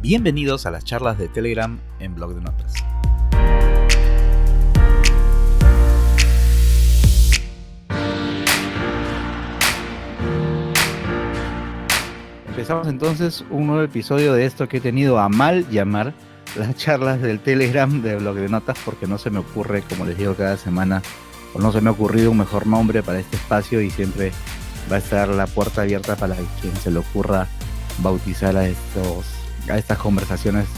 Bienvenidos a las charlas de Telegram en Blog de Notas. Empezamos entonces un nuevo episodio de esto que he tenido a mal llamar las charlas del Telegram de Blog de Notas, porque no se me ocurre, como les digo cada semana, o no se me ha ocurrido un mejor nombre para este espacio, y siempre va a estar la puerta abierta para quien se le ocurra bautizar a estas conversaciones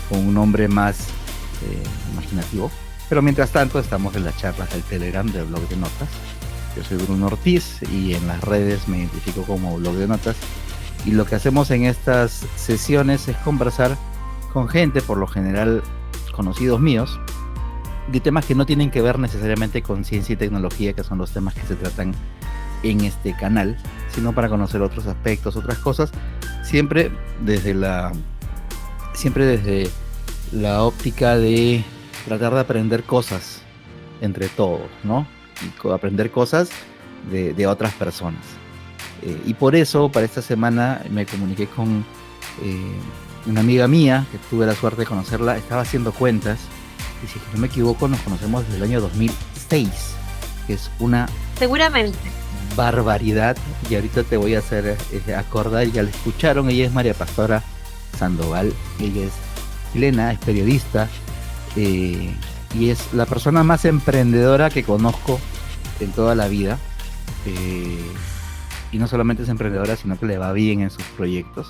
con un nombre más imaginativo. Pero mientras tanto estamos en las charlas del Telegram del Blog de Notas. Yo soy Bruno Ortiz y en las redes me identifico como Blog de Notas, y lo que hacemos en estas sesiones es conversar con gente, por lo general conocidos míos, de temas que no tienen que ver necesariamente con ciencia y tecnología, que son los temas que se tratan en este canal, sino para conocer otros aspectos, otras cosas, siempre desde la óptica de tratar de aprender cosas entre todos, ¿no? Y aprender cosas de otras personas. Y por eso, para esta semana, me comuniqué con una amiga mía, que tuve la suerte de conocerla. Estaba haciendo cuentas, y si no me equivoco, nos conocemos desde el año 2006, que es una seguramente barbaridad, y ahorita te voy a hacer acordar. Ya la escucharon, ella es María Pastora Sandoval. Ella es chilena, es periodista, y es la persona más emprendedora que conozco en toda la vida, y no solamente es emprendedora, sino que le va bien en sus proyectos,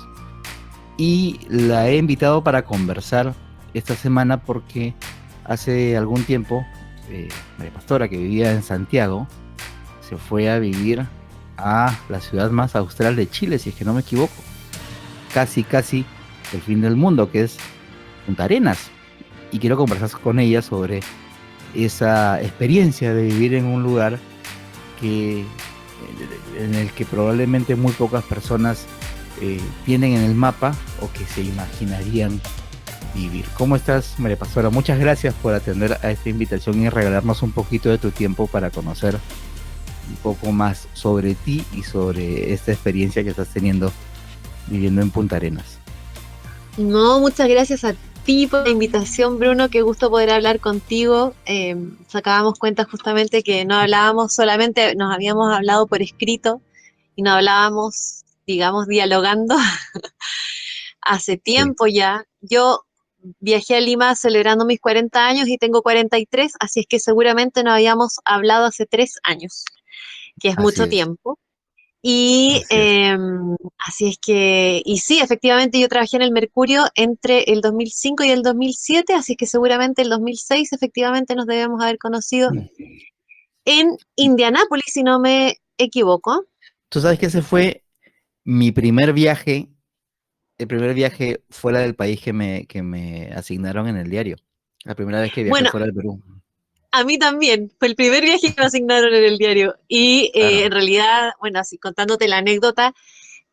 y la he invitado para conversar esta semana porque hace algún tiempo María Pastora, que vivía en Santiago, se fue a vivir a la ciudad más austral de Chile, si es que no me equivoco, casi el fin del mundo, que es Punta Arenas, y quiero conversar con ella sobre esa experiencia de vivir en un lugar en el que probablemente muy pocas personas tienen en el mapa o que se imaginarían vivir. ¿Cómo estás, María Pastora? Muchas gracias por atender a esta invitación y regalarnos un poquito de tu tiempo para conocer un poco más sobre ti y sobre esta experiencia que estás teniendo viviendo en Punta Arenas. No, muchas gracias a ti por la invitación, Bruno. Qué gusto poder hablar contigo. Sacábamos cuenta justamente que no hablábamos solamente, nos habíamos hablado por escrito y no hablábamos, digamos, dialogando hace tiempo ya. Yo viajé a Lima celebrando mis 40 años y tengo 43, así es que seguramente no habíamos hablado hace 3 años, que es Así mucho es, tiempo. Y así es. así es que, y sí, efectivamente yo trabajé en el Mercurio entre el 2005 y el 2007, así es que seguramente el 2006 efectivamente nos debemos haber conocido en Indianápolis, si no me equivoco. Tú sabes que ese fue mi primer viaje. El primer viaje fuera del país que me asignaron en el diario. La primera vez que viajé Bueno, fuera del Perú. a mí también, fue el primer viaje que me asignaron en el diario. Y Claro. en realidad, bueno, así contándote la anécdota,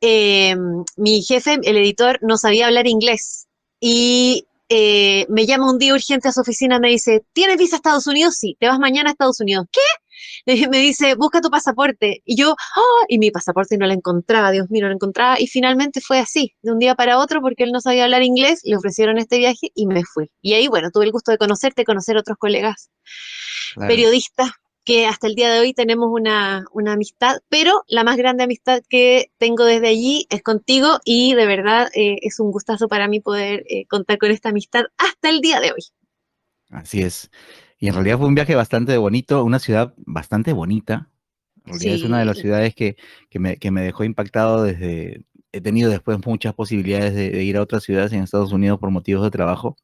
mi jefe, el editor, no sabía hablar inglés y me llama un día urgente a su oficina, me dice, ¿tienes visa a Estados Unidos? Sí, te vas mañana a Estados Unidos. ¿Qué? Me dice, busca tu pasaporte. Y yo, ¡oh! Y mi pasaporte no lo encontraba, Dios mío, no lo encontraba. Y finalmente fue así, de un día para otro, porque él no sabía hablar inglés, le ofrecieron este viaje y me fui. Y ahí, bueno, tuve el gusto de conocerte, conocer otros colegas Claro. periodistas que hasta el día de hoy tenemos una amistad, pero la más grande amistad que tengo desde allí es contigo y de verdad es un gustazo para mí poder contar con esta amistad hasta el día de hoy. Así es. Y en realidad fue un viaje bastante bonito, una ciudad bastante bonita. En realidad es una de las Sí, ciudades que me dejó impactado desde... He tenido después muchas posibilidades de ir a otras ciudades en Estados Unidos por motivos de trabajo,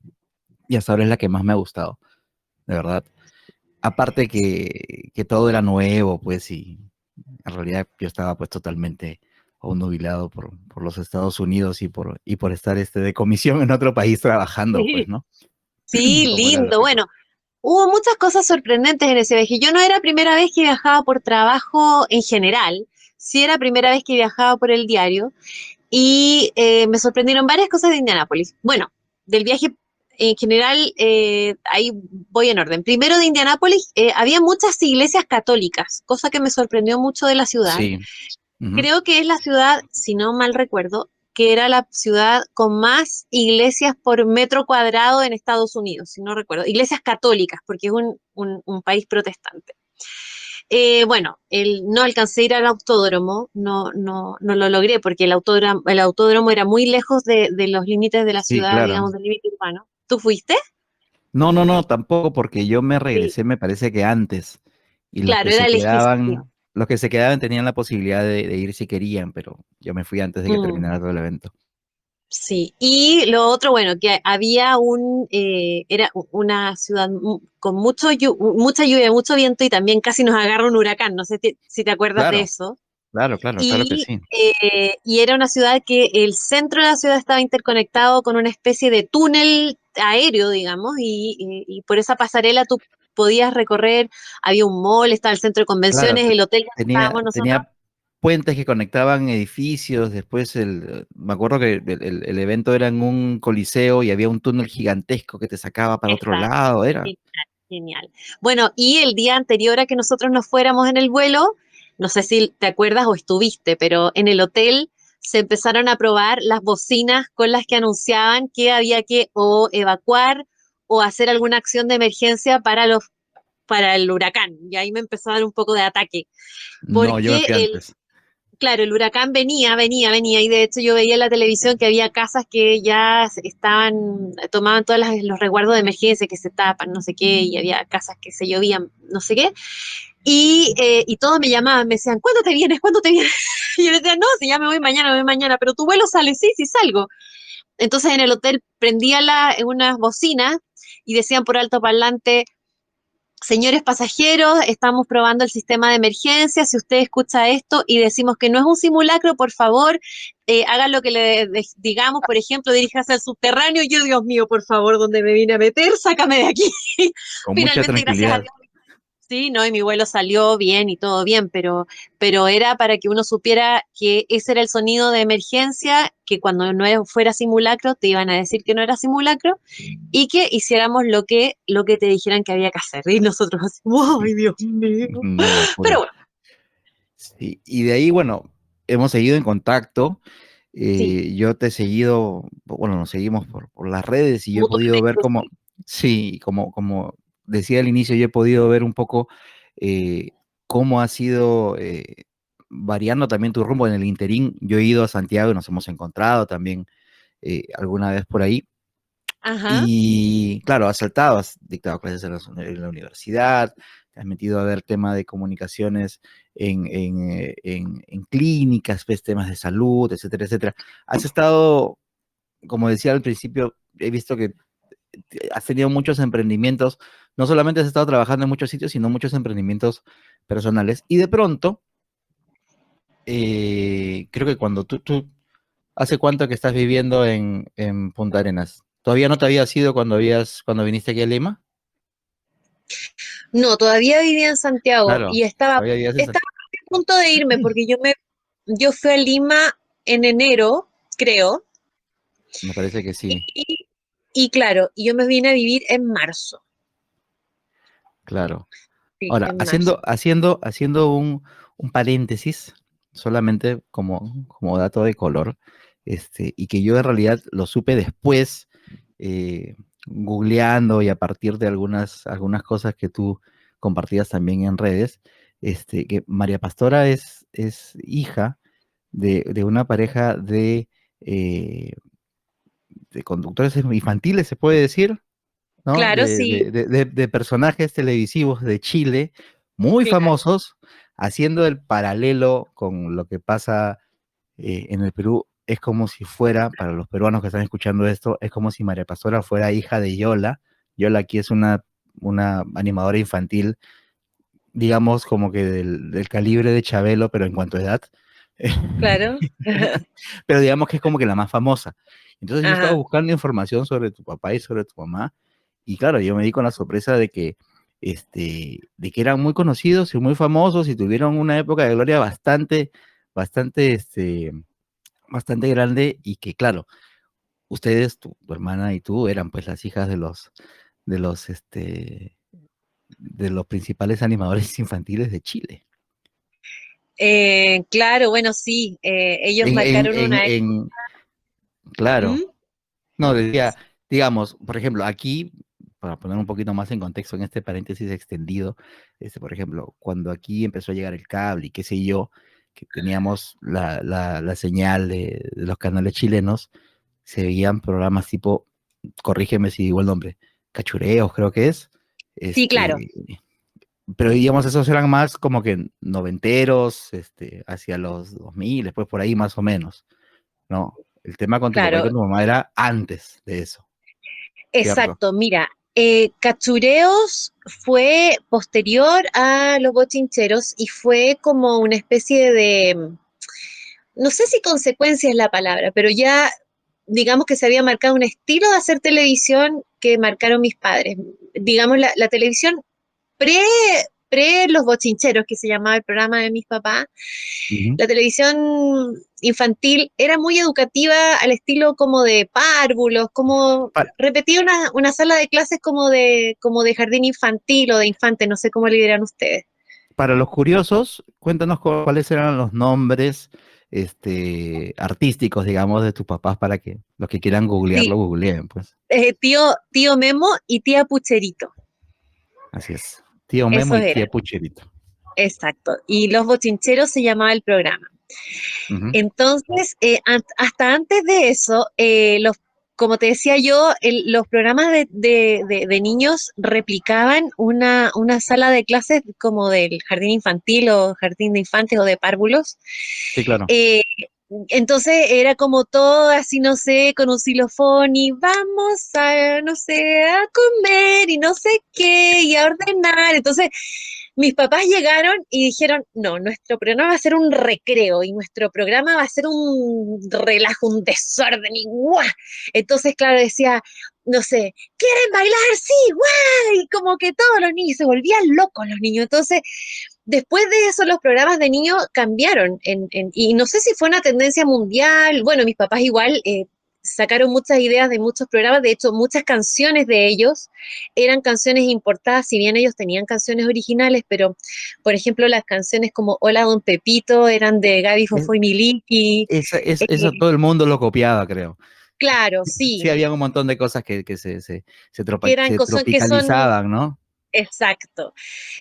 y hasta ahora es la que más me ha gustado, de verdad. Aparte que todo era nuevo, pues, y en realidad yo estaba pues totalmente obnubilado por los Estados Unidos y por estar de comisión en otro país trabajando, pues, sí, ¿no? sí, Como era lindo. lógico. Bueno, hubo muchas cosas sorprendentes en ese viaje. Yo no era primera vez que viajaba por trabajo en general, sí era primera vez que viajaba por el diario. Y me sorprendieron varias cosas de Indianápolis. Bueno, del viaje en general, ahí voy en orden. Primero de Indianápolis, había muchas iglesias católicas, cosa que me sorprendió mucho de la ciudad. Sí. Ujú. Creo que es la ciudad, si no mal recuerdo, que era la ciudad con más iglesias por metro cuadrado en Estados Unidos, si no recuerdo, iglesias católicas, porque es un país protestante. Bueno, no alcancé a ir al autódromo, no lo logré porque el autódromo era muy lejos de los límites de la Sí, ciudad, claro. digamos, del límite urbano. ¿Tú fuiste? No, no, no, tampoco, porque yo me Sí, regresé, me parece que antes, y claro, era lejísimo. los que se quedaban tenían la posibilidad de ir si querían, pero yo me fui antes de que Mm, terminara todo el evento. sí, y lo otro, bueno, que había era una ciudad con mucha lluvia, mucho viento y también casi nos agarra un huracán, no sé si te acuerdas de Claro, eso. claro, claro, claro que sí. Y era una ciudad que el centro de la ciudad estaba interconectado con una especie de túnel aéreo, digamos, y por esa pasarela tú podías recorrer, había un mall, estaba el centro de Claro, convenciones, el hotel donde estábamos nosotros. tenía puentes que conectaban edificios, después me acuerdo que el evento era en un coliseo y había un túnel gigantesco que te sacaba para otro Exacto. lado, era. Genial, genial. Bueno, y el día anterior a que nosotros nos fuéramos en el vuelo, no sé si te acuerdas o estuviste, pero en el hotel se empezaron a probar las bocinas con las que anunciaban que había que o evacuar o hacer alguna acción de emergencia para el huracán. Y ahí me empezó a dar un poco de ataque, No, yo me porque fui antes. claro, el huracán venía, y de hecho yo veía en la televisión que había casas que ya tomaban todos los resguardos de emergencia, que se tapan, no sé qué, y había casas que se llovían, no sé qué, y todos me llamaban, me decían, ¿cuándo te vienes? ¿Cuándo te vienes? Y yo les decía, no, si ya me voy mañana, pero tu vuelo sale, sí, sí salgo. Entonces en el hotel prendía unas bocinas y decían por alto parlante, señores pasajeros, estamos probando el sistema de emergencia. Si usted escucha esto y decimos que no es un simulacro, por favor, haga lo que digamos, por ejemplo, diríjase al subterráneo. Yo, Dios mío, por favor, ¿dónde me vine a meter? Sácame de aquí. Con mucha Finalmente, gracias a tranquilidad. Dios, sí, ¿no? Y mi vuelo salió bien y todo bien, pero era para que uno supiera que ese era el sonido de emergencia, que cuando fuera simulacro te iban a decir que no era simulacro y que hiciéramos lo que te dijeran que había que hacer. Y nosotros así, ¡ay, Sí, Dios mío! una Pero locura. bueno, Sí, y de ahí, bueno, hemos seguido en contacto. sí, Yo te he seguido, bueno, nos seguimos por las redes y yo he podido ver mutuamente, cómo, sí. sí, como decía al inicio, yo he podido ver un poco eh, cómo ha sido variando también tu rumbo en el interín. Yo he ido a Santiago y nos hemos encontrado también alguna vez por ahí. Ajá, Y claro, has saltado, has dictado clases en la universidad, te has metido a ver tema de comunicaciones en clínicas, ves temas de salud, etcétera, etcétera. Has estado, como decía al principio, he visto que has tenido muchos emprendimientos, no solamente has estado trabajando en muchos sitios, sino muchos emprendimientos personales. Y de pronto, creo que cuando ¿hace cuánto que estás viviendo en Punta Arenas? ¿Todavía no te habías ido cuando viniste aquí a Lima? no, todavía vivía en Santiago Claro, y estaba, todavía vivías en estaba a punto de irme porque yo fui a Lima en enero, creo, Me parece que sí, y, y claro, y yo me vine a vivir en marzo, claro. sí, Ahora, en marzo. haciendo un paréntesis, solamente como dato de color, y que yo en realidad lo supe después, googleando y a partir de algunas cosas que tú compartías también en redes, que María Pastora es hija de una pareja eh, de conductores infantiles, se puede decir, ¿no? Claro, sí, De personajes televisivos de Chile, muy claro, famosos, haciendo el paralelo con lo que pasa en el Perú. Es como si fuera, para los peruanos que están escuchando esto, es como si María Pastora fuera hija de Yola. Yola aquí es una animadora infantil, digamos, como que del calibre de Chabelo, pero en cuanto a edad. claro. Pero digamos que es como que la más famosa. Entonces yo estaba Ajá. buscando información sobre tu papá y sobre tu mamá, y claro, yo me di con la sorpresa de que eran muy conocidos y muy famosos y tuvieron una época de gloria bastante, bastante grande, y que claro, ustedes, tu hermana y tú, eran pues las hijas de los, de los principales animadores infantiles de Chile. Claro, bueno, sí, ellos En, en, marcaron en, una en, época. claro. ¿Mm? No, decía, digamos, por ejemplo, aquí, para poner un poquito más en contexto en este paréntesis extendido, por ejemplo, cuando aquí empezó a llegar el cable y qué sé yo, que teníamos la señal de los canales chilenos, se veían programas tipo, corrígeme si digo el nombre, cachureos creo que es, Sí, claro, este, pero digamos esos eran más como que noventeros, hacia los 2000, después por ahí más o menos, ¿no? El tema con tu papá y claro, con tu mamá era antes de eso, ¿cierto? exacto. Mira, Cachureos fue posterior a los bochincheros y fue como una especie de, no sé si consecuencia es la palabra, pero ya digamos que se había marcado un estilo de hacer televisión que marcaron mis padres. Digamos, la televisión pre, pre los bochincheros, que se llamaba el programa de mis papás, Ujú. la televisión infantil era muy educativa al estilo como de párvulos, como Para, repetía una sala de clases como de jardín infantil o de infante, no sé cómo le dirán ustedes. para los curiosos, cuéntanos cuáles eran los nombres artísticos, digamos, de tus papás para que los que quieran googlearlo, Sí, googleen, pues. tío Memo y tía Pucherito, Así es. Tío Memo esos y tía eran, Pucherito. exacto. Y Los Bochincheros se llamaba el programa. Ujú. Entonces, hasta antes de eso, como te decía yo, los programas de niños replicaban una sala de clases como del jardín infantil o jardín de infantes o de párvulos. Sí, claro. Eh, entonces era como todo así, no sé, con un xilofón y vamos a, no sé, a comer y no sé qué y a ordenar. Entonces mis papás llegaron y dijeron, no, nuestro programa va a ser un recreo y nuestro programa va a ser un relajo, un desorden y ¡guau! Entonces, claro, decía, no sé, ¿quieren bailar? Sí, ¡guau! Y como que todos los niños se volvían locos los niños. Entonces, después de eso, los programas de niños cambiaron. Y no sé si fue una tendencia mundial. Bueno, mis papás igual sacaron muchas ideas de muchos programas. De hecho, muchas canciones de ellos eran canciones importadas, si bien ellos tenían canciones originales, pero, por ejemplo, las canciones como Hola, Don Pepito eran de Gaby Es- Fofo y Miliki. eso todo el mundo lo copiaba, creo. Claro, Sí, sí, había un montón de cosas que que eran se cosas que son, tropicalizaban, ¿no? exacto.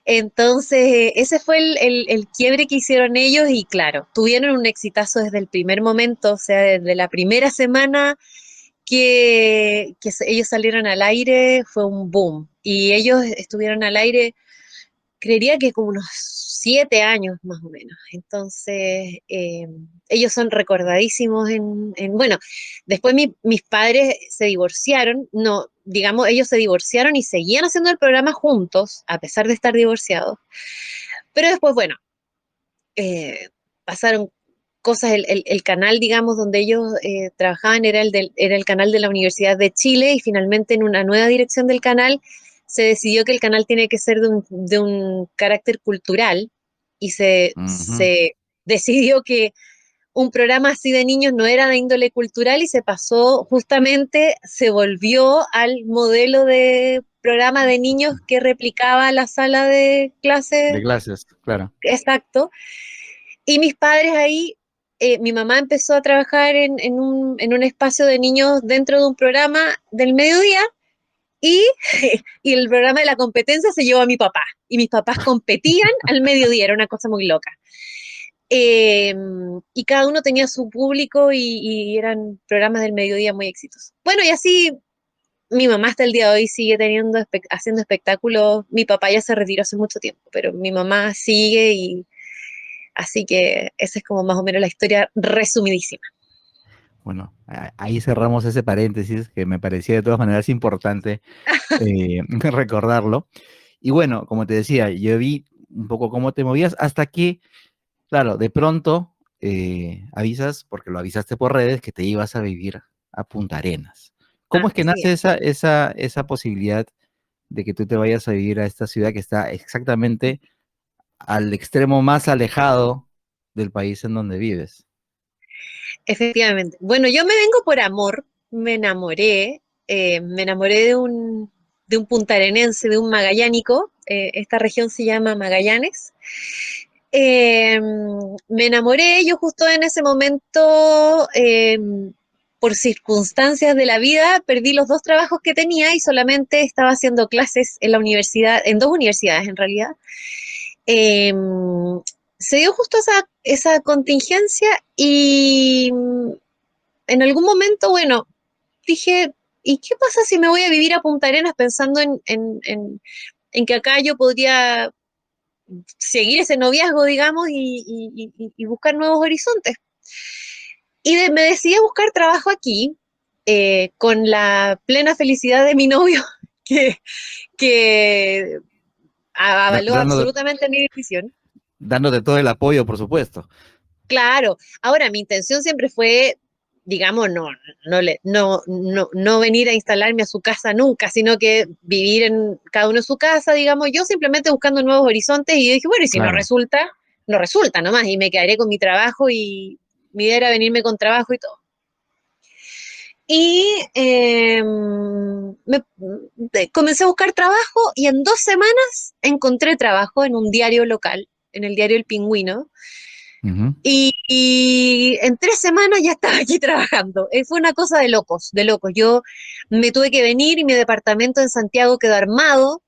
Entonces, ese fue el quiebre que hicieron ellos y claro, tuvieron un exitazo desde el primer momento, o sea, desde la primera semana ellos salieron al aire, fue un boom. Y ellos estuvieron al aire, creería que como unos 7 años más o menos. Entonces, ellos son recordadísimos bueno, después mis padres se divorciaron, no, digamos, ellos se divorciaron y seguían haciendo el programa juntos, a pesar de estar divorciados. Pero después, bueno, eh, pasaron cosas, el canal, digamos, donde ellos trabajaban era el canal de la Universidad de Chile y finalmente en una nueva dirección del canal se decidió que el canal tiene que ser de un carácter cultural y Ujú. se decidió que un programa así de niños no era de índole cultural y se pasó justamente, se volvió al modelo de programa de niños que replicaba la sala de De clases clases, claro. exacto. Y mis padres ahí, mi mamá empezó a trabajar en un espacio de niños dentro de un programa del mediodía y, y el programa de la competencia se llevó a mi papá. Y mis papás competían al mediodía, era una cosa muy loca. Eh, y cada uno tenía su público y eran programas del mediodía muy exitosos. Bueno, y así mi mamá hasta el día de hoy sigue haciendo espectáculos. Mi papá ya se retiró hace mucho tiempo, pero mi mamá sigue y así que esa es como más o menos la historia resumidísima. Bueno, ahí cerramos ese paréntesis que me parecía de todas maneras importante recordarlo. Y bueno, como te decía, yo vi un poco cómo te movías hasta que, claro, de pronto avisas, porque lo avisaste por redes, que te ibas a vivir a Punta Arenas. ¿Cómo es que Así nace es. esa posibilidad de que tú te vayas a vivir a esta ciudad que está exactamente al extremo más alejado del país en donde vives? Efectivamente. Bueno, yo me vengo por amor, me enamoré de un puntarenense, de un magallánico, esta región se llama Magallanes. Me enamoré, yo justo en ese momento por circunstancias de la vida, perdí los dos trabajos que tenía y solamente estaba haciendo clases en la universidad, en dos universidades en realidad. Eh, Se dio justo esa contingencia y en algún momento, bueno, dije, ¿y qué pasa si me voy a vivir a Punta Arenas pensando en que acá yo podría seguir ese noviazgo, digamos, y buscar nuevos horizontes? Me decidí a buscar trabajo aquí, con la plena felicidad de mi novio, que, que avaló Dándote, absolutamente mi decisión. dándote todo el apoyo, por supuesto. Claro, ahora mi intención siempre fue, digamos, no venir a instalarme a su casa nunca, sino que vivir en cada uno en su casa, digamos, yo simplemente buscando nuevos horizontes y dije, bueno, y si no Claro. resulta, no resulta nomás, y me quedaré con mi trabajo y mi idea era venirme con trabajo y todo. Y comencé a buscar trabajo y en 2 semanas encontré trabajo en un diario local, en el diario El Pingüino, Ujú. y en 3 semanas ya estaba aquí trabajando. Fue una cosa de locos, de locos. Yo me tuve que venir y mi departamento en Santiago quedó armado.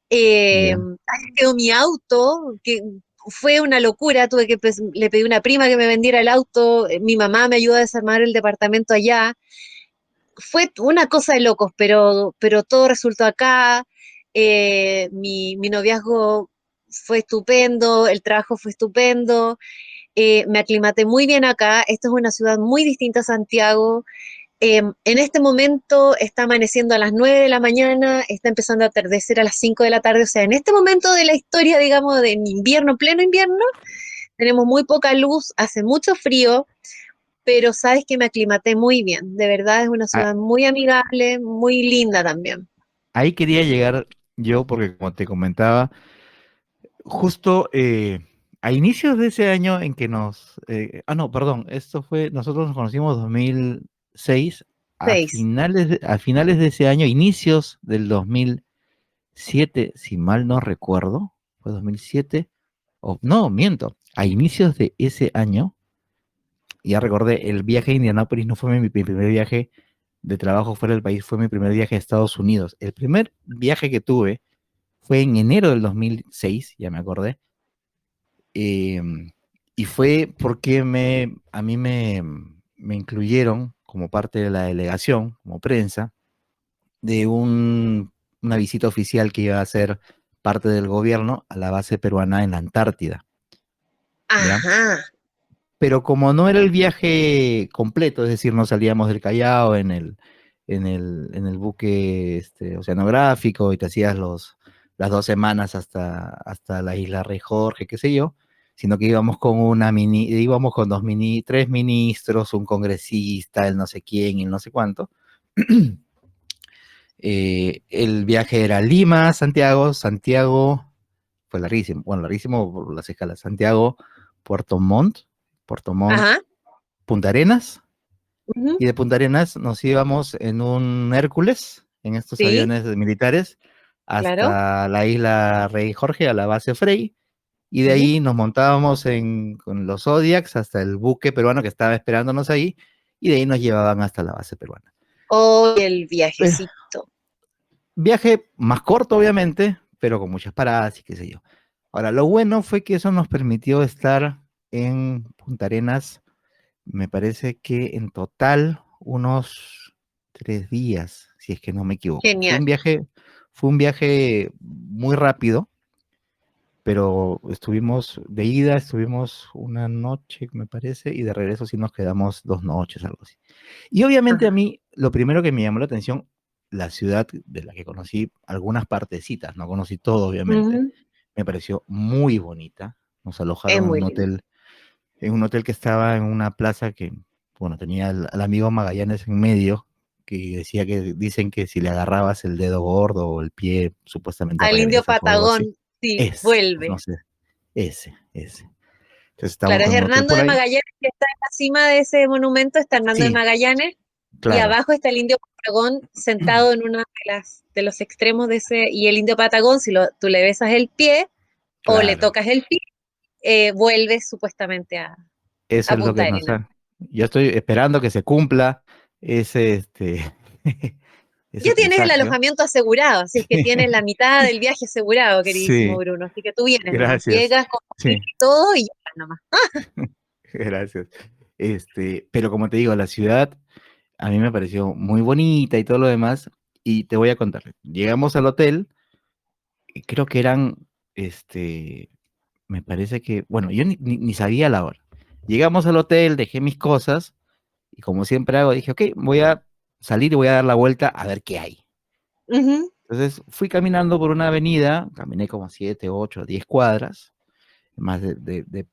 Ya. Ahí quedó mi auto, que fue una locura. Le pedí a una prima que me vendiera el auto. Mi mamá me ayudó a desarmar el departamento allá. Fue una cosa de locos, pero todo resultó acá. Mi noviazgo fue estupendo, el trabajo fue estupendo. Me aclimaté muy bien acá. Esta es una ciudad muy distinta a Santiago. En este momento está amaneciendo a las 9 de la mañana, está empezando a atardecer a las 5 de la tarde. O sea, en este momento de la historia, digamos, de invierno, pleno invierno, tenemos muy poca luz, hace mucho frío, pero sabes que me aclimaté muy bien. De verdad es una A- ciudad muy amigable, muy linda también. Ahí quería llegar yo porque como te comentaba, justo a inicios de ese año en que no, perdón, esto fue, nosotros nos conocimos 2006, 6. a finales de ese año, inicios del 2007, si mal no recuerdo, fue 2007, o no, miento, a inicios de ese año, ya recordé, el viaje a Indianápolis no fue mi primer viaje de trabajo fuera del país, fue mi primer viaje a Estados Unidos. El primer viaje que tuve fue en enero del 2006, ya me acordé, eh, y fue porque a mí me incluyeron como parte de la delegación, como prensa, de una visita oficial que iba a ser parte del gobierno a la base peruana en la Antártida, ¿ya? Ajá. Pero como no era el viaje completo, es decir, no salíamos del Callao en el buque oceanográfico y te hacías las 2 semanas hasta la isla Rey Jorge, qué sé yo, sino que íbamos con tres ministros, un congresista, el no sé quién y el no sé cuánto. El viaje era Lima, Santiago, Santiago fue larguísimo, bueno, larguísimo por las escalas, Santiago, Puerto Montt, Puerto Montt, Ajá. Punta Arenas, Ujú. y de Punta Arenas nos íbamos en un Hércules, en estos Sí, aviones militares, claro. hasta la isla Rey Jorge, a la base Frey, y de Ujú. ahí nos montábamos con los Zodiacs hasta el buque peruano que estaba esperándonos ahí, y de ahí nos llevaban hasta la base peruana. Oh, el Eh, viajecito. Viaje más corto, obviamente, pero con muchas paradas y qué sé yo. Ahora, lo bueno fue que eso nos permitió estar en Punta Arenas, me parece que en total unos 3 días, si es que no me equivoco. Genial. Fue un viaje muy rápido, pero estuvimos una noche, me parece, y de regreso sí nos quedamos 2 noches, algo así. Y obviamente a Ajá. mí, lo primero que me llamó la atención, la ciudad de la que conocí algunas partecitas, no conocí todo, obviamente, Ujú. me pareció muy bonita. Nos Es alojaron muy lindo. en un hotel que estaba en una plaza que, bueno, tenía al amigo Magallanes en medio, que decía que dicen que si le agarrabas el dedo gordo o el pie, supuestamente Al indio regresas o algo así. Patagón, sí, Ese, no vuelve. sé, ese. Entonces Claro, estábamos es en un hotel Hernando por de ahí. Magallanes que está en la cima de ese monumento, está Hernando de Sí, Magallanes, y claro. abajo está el indio Patagón sentado en una de los extremos de ese, y el indio Patagón, si tú le besas el pie o le Claro. tocas el pie, vuelve supuestamente Eso a es lo Punta que nos Arenas. han. Yo estoy esperando que se cumpla ese, ese Ya tienes el presagio. alojamiento asegurado, así es que tienes la mitad del viaje asegurado, queridísimo Sí, Bruno. Así que tú vienes nomás, gracias. llegas con Sí, y todo y ya nomás. gracias. Pero como te digo, la ciudad a mí me pareció muy bonita y todo lo demás. Y te voy a contar. Llegamos al hotel, y creo que eran, este, me parece que, bueno, yo ni sabía la hora. Llegamos al hotel, dejé mis cosas y como siempre hago, dije, ok, voy a salir y voy a dar la vuelta a ver qué hay. Ujú. Entonces fui caminando por una avenida, caminé como 7, 8, 10 cuadras, más de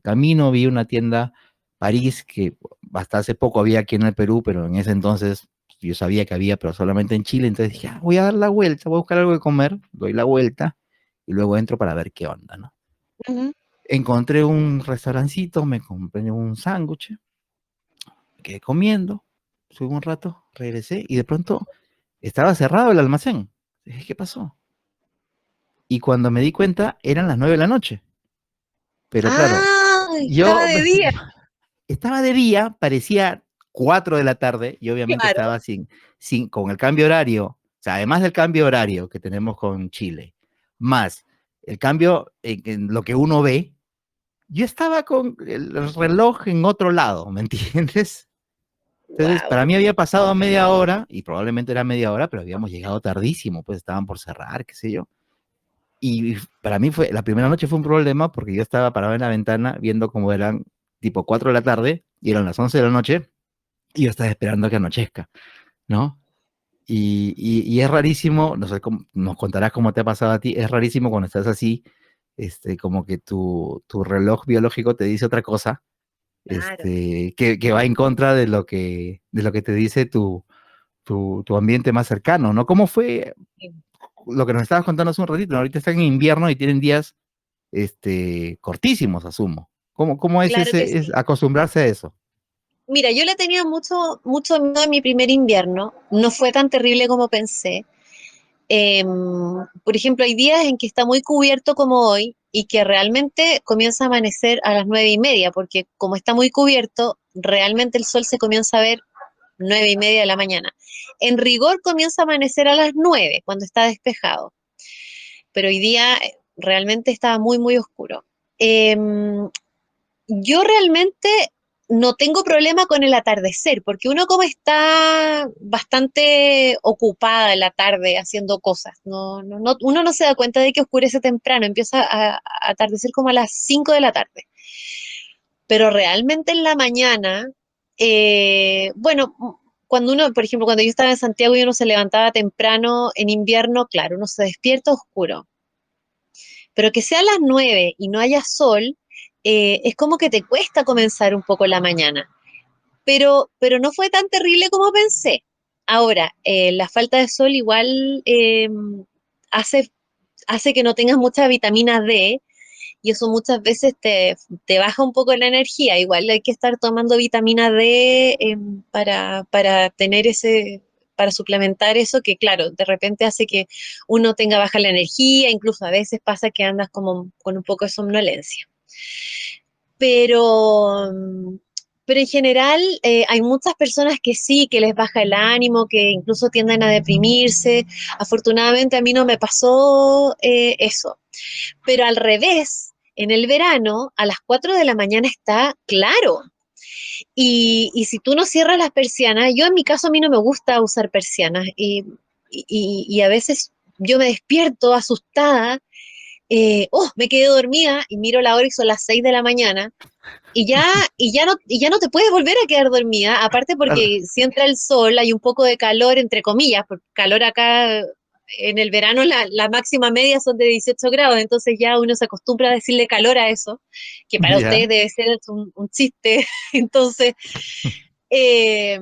camino vi una tienda París que hasta hace poco había aquí en el Perú, pero en ese entonces yo sabía que había, pero solamente en Chile, entonces dije, voy a dar la vuelta, voy a buscar algo de comer, doy la vuelta y luego entro para ver qué onda, ¿no? Ujú. Encontré un restaurancito, me compré un sándwich, me quedé comiendo, subí un rato, regresé y de pronto estaba cerrado el almacén. Dije, ¿qué pasó? Y cuando me di cuenta, eran las 9 de la noche. Pero claro, Ah, estaba yo de día, estaba de día, parecía 4 de la tarde y obviamente claro. estaba con el cambio horario, o sea, además del cambio horario que tenemos con Chile, más el cambio en lo que uno ve, yo estaba con el reloj en otro lado, ¿me entiendes? Entonces, Wow. para mí había pasado media hora, y probablemente era media hora, pero habíamos llegado tardísimo, pues estaban por cerrar, qué sé yo. Y para mí la primera noche fue un problema porque yo estaba parado en la ventana viendo cómo eran tipo 4 de la tarde y eran las 11 de la noche y yo estaba esperando que anochezca, ¿no? Y es rarísimo, no sé, nos contarás cómo te ha pasado a ti, es rarísimo cuando estás así, como que tu reloj biológico te dice otra cosa, Claro. que va en contra de lo que te dice tu ambiente más cercano, ¿no? ¿Cómo fue Sí. lo que nos estabas contando hace un ratito? ¿No? Ahorita están en invierno y tienen días cortísimos, asumo. ¿Cómo es Claro que es sí. acostumbrarse a eso? Mira, yo le tenía mucho miedo a mi primer invierno. No fue tan terrible como pensé. Por ejemplo, hay días en que está muy cubierto como hoy y que realmente comienza a amanecer a las 9:30, porque como está muy cubierto, realmente el sol se comienza a ver 9:30 de la mañana. En rigor comienza a amanecer a las 9 cuando está despejado, pero hoy día realmente estaba muy oscuro. Yo realmente no tengo problema con el atardecer, porque uno como está bastante ocupada en la tarde haciendo cosas, uno no se da cuenta de que oscurece temprano, empieza a atardecer como a las 5 de la tarde. Pero realmente en la mañana, bueno, cuando uno, por ejemplo, cuando yo estaba en Santiago y uno se levantaba temprano en invierno, claro, uno se despierta oscuro, pero que sea a las 9 y no haya sol, es como que te cuesta comenzar un poco la mañana. Pero no fue tan terrible como pensé. Ahora, la falta de sol igual hace, hace que no tengas mucha vitamina D y eso muchas veces te baja un poco la energía. Igual hay que estar tomando vitamina D para tener para suplementar eso, que claro, de repente hace que uno tenga baja la energía, incluso a veces pasa que andas como con un poco de somnolencia. Pero, pero en general hay muchas personas que sí, que les baja el ánimo, que incluso tienden a deprimirse. Afortunadamente a mí no me pasó eso. Pero al revés, en el verano, a las 4 de la mañana está claro. Y si tú no cierras las persianas, yo en mi caso a mí no me gusta usar persianas y a veces yo me despierto asustada, me quedé dormida y miro la hora y son las 6 de la mañana y ya no te puedes volver a quedar dormida, aparte Claro. porque si entra el sol hay un poco de calor, entre comillas, porque calor acá en el verano la máxima media son de 18 grados, entonces ya uno se acostumbra a decirle calor a eso, que para Ya. ustedes debe ser un chiste. Entonces, eh,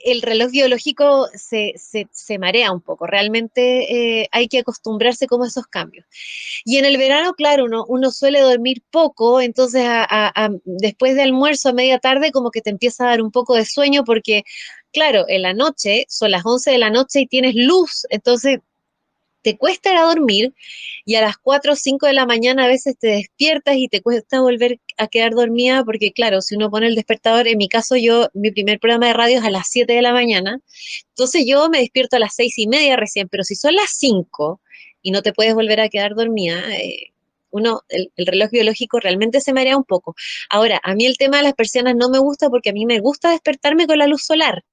el reloj biológico se marea un poco, realmente hay que acostumbrarse como a esos cambios. Y en el verano, claro, uno suele dormir poco, entonces después de almuerzo a media tarde como que te empieza a dar un poco de sueño porque, claro, en la noche son las 11 de la noche y tienes luz, entonces te cuesta ir a dormir y a las 4 o 5 de la mañana a veces te despiertas y te cuesta volver a quedar dormida porque claro, si uno pone el despertador, en mi caso mi primer programa de radio es a las 7 de la mañana, entonces yo me despierto a las 6:30 recién, pero si son las 5 y no te puedes volver a quedar dormida, el reloj biológico realmente se marea un poco. Ahora, a mí el tema de las persianas no me gusta porque a mí me gusta despertarme con la luz solar.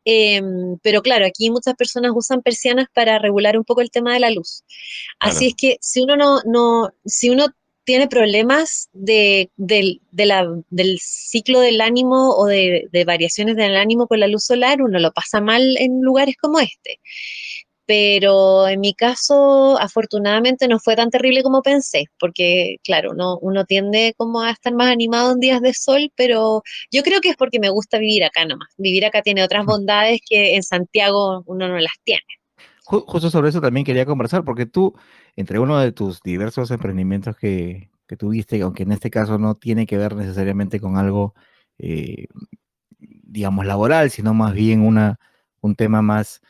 Eh, pero claro, aquí muchas personas usan persianas para regular un poco el tema de la luz. Así es Claro, que si uno si uno tiene problemas del ciclo del ánimo o de variaciones del ánimo con la luz solar, uno lo pasa mal en lugares como este. Pero en mi caso, afortunadamente, no fue tan terrible como pensé, porque claro, uno tiende como a estar más animado en días de sol, pero yo creo que es porque me gusta vivir acá nomás. Vivir acá tiene otras bondades que en Santiago uno no las tiene. Justo sobre eso también quería conversar, porque tú, entre uno de tus diversos emprendimientos que tuviste, aunque en este caso no tiene que ver necesariamente con algo, eh, digamos, laboral, sino más bien un tema más